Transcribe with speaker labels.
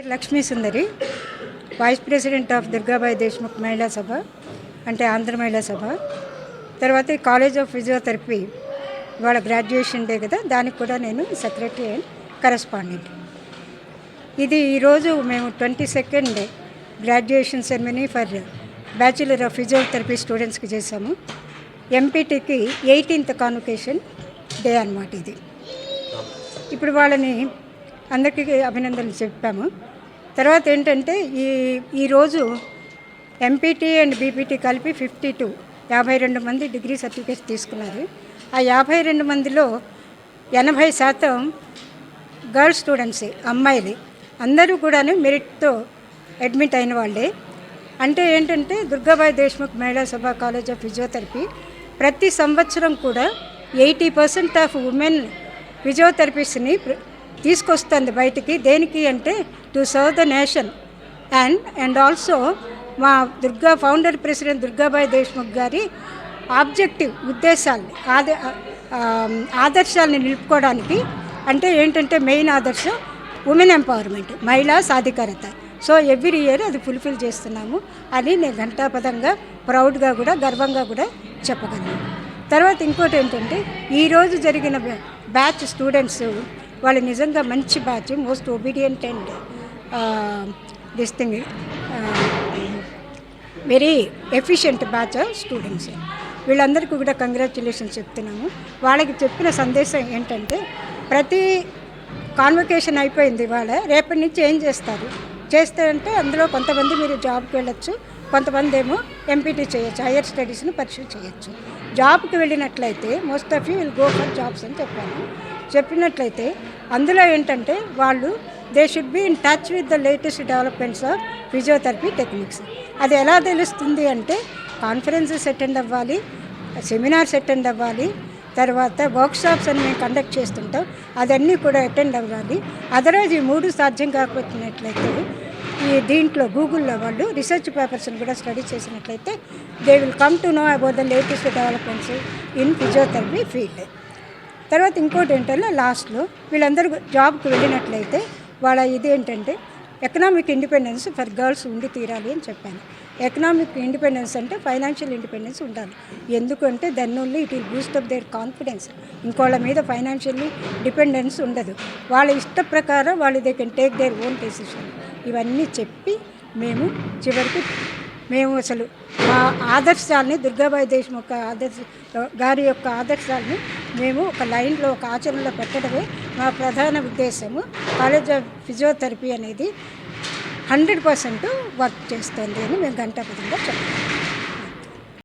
Speaker 1: Lakshmi Sundari, vice president of Durgabai Deshmukh Mahila Sabha, అంటే ఆంధ్ర మహిళా సభ. తర్వాత ఈ కాలేజ్ ఆఫ్ ఫిజియోథెరపీ ఇవాళ గ్రాడ్యుయేషన్ డే కదా, దానికి కూడా నేను సెక్రటరీ అండ్ కరెస్పాండెంట్. ఇది ఈరోజు మేము 22nd graduation ceremony for bachelor of physiotherapy స్టూడెంట్స్కి చేసాము. ఎంపీటీకి 18th కాన్వకేషన్ డే అన్నమాట ఇది. ఇప్పుడు వాళ్ళని అందరికీ అభినందనలు చెప్పాము. తర్వాత ఏంటంటే ఈరోజు ఎంపీటీ అండ్ బీపీటీ కలిపి 52 మంది డిగ్రీ సర్టిఫికేట్స్ తీసుకున్నారు. ఆ 52 మందిలో 80% గర్ల్స్ స్టూడెంట్సే, అమ్మాయిలే. అందరూ కూడా మెరిట్తో అడ్మిట్ అయిన వాళ్ళే. అంటే ఏంటంటే దుర్గాబాయి దేశ్ముఖ్ మహిళా సభ కాలేజ్ ఆఫ్ ఫిజియోథెరపీ ప్రతి సంవత్సరం కూడా 80% ఆఫ్ ఉమెన్ ఫిజియోథెరపిస్ట్ని తీసుకొస్తుంది బయటికి. దేనికి అంటే to serve the nation and also మా ఫౌండర్ ప్రెసిడెంట్ దుర్గాబాయి దేశ్ముఖ్ గారి ఆబ్జెక్టివ్ ఉద్దేశాలని ఆదర్శాలని నిలుపుకోవడానికి. అంటే ఏంటంటే మెయిన్ ఆదర్శం ఉమెన్ ఎంపవర్మెంట్, మహిళా సాధికారత. సో ఎవ్రీ ఇయర్ అది ఫుల్ఫిల్ చేస్తున్నాము అని నేను ఘంటాపదంగా ప్రౌడ్గా కూడా గర్వంగా కూడా చెప్పగలను. తర్వాత ఇంకోటి ఏంటంటే ఈరోజు జరిగిన బ్యాచ్ స్టూడెంట్స్ వాళ్ళు నిజంగా మంచి batch, most obedient and this thing very efficient batch of students. వీళ్ళందరికీ కూడా కంగ్రాచ్యులేషన్స్ చెప్తున్నాము. వాళ్ళకి చెప్పిన సందేశం ఏంటంటే ప్రతి కాన్వకేషన్ అయిపోయింది, వాళ్ళ రేపటి నుంచి ఏం చేస్తారంటే అందులో కొంతమంది మీరు జాబ్కి వెళ్ళొచ్చు, కొంతమంది ఏమో ఎంపీటీ చేయొచ్చు, హయ్యర్ స్టడీస్ని పర్సూ చేయొచ్చు. జాబ్కి వెళ్ళినట్లయితే most of you will go for jobs అని చెప్పినట్లయితే అందులో ఏంటంటే వాళ్ళు they should be in touch with the latest developments of physiotherapy techniques. అది ఎలా తెలుస్తుంది అంటే కాన్ఫరెన్సెస్ అటెండ్ అవ్వాలి, సెమినార్స్ అటెండ్ అవ్వాలి, తర్వాత వర్క్షాప్స్ అని మేము కండక్ట్ చేస్తుంటాం, అదన్నీ కూడా అటెండ్ అవ్వాలి. అదర్వైజ్ ఈ 3 సాధ్యం కాకపోతున్నట్లయితే దీంట్లో గూగుల్లో వాళ్ళు రీసెర్చ్ పేపర్స్ని కూడా స్టడీ చేసినట్లయితే they will come to know about the latest developments in physiotherapy field. తర్వాత ఇంకోటి ఏంటంటే లాస్ట్లో వీళ్ళందరూ జాబ్కి వెళ్ళినట్లయితే వాళ్ళ ఇది ఏంటంటే ఎకనామిక్ ఇండిపెండెన్స్ ఫర్ గర్ల్స్ ఉండి తీరాలి అని చెప్పాను. ఎకనామిక్ ఇండిపెండెన్స్ అంటే ఫైనాన్షియల్ ఇండిపెండెన్స్ ఉండాలి. ఎందుకంటే దాన్ని only it will boost up their confidence. ఇంకోళ్ళ మీద ఫైనాన్షియల్లీ డిపెండెన్స్ ఉండదు. వాళ్ళ ఇష్ట ప్రకారం వాళ్ళు they can take their own decision. ఇవన్నీ చెప్పి మేము అసలు మా ఆదర్శాలని దుర్గాబాయి దేశ్ముఖ్ గారి యొక్క ఆదర్శాలని మేము ఒక లైన్లో, ఒక ఆచరణలో పెట్టడమే మా ప్రధాన ఉద్దేశము. కాలేజ్ ఆఫ్ ఫిజియోథెరపీ అనేది 100% వర్క్ చేస్తుంది అని మేము ఘంటాపథంగా చెప్తాము.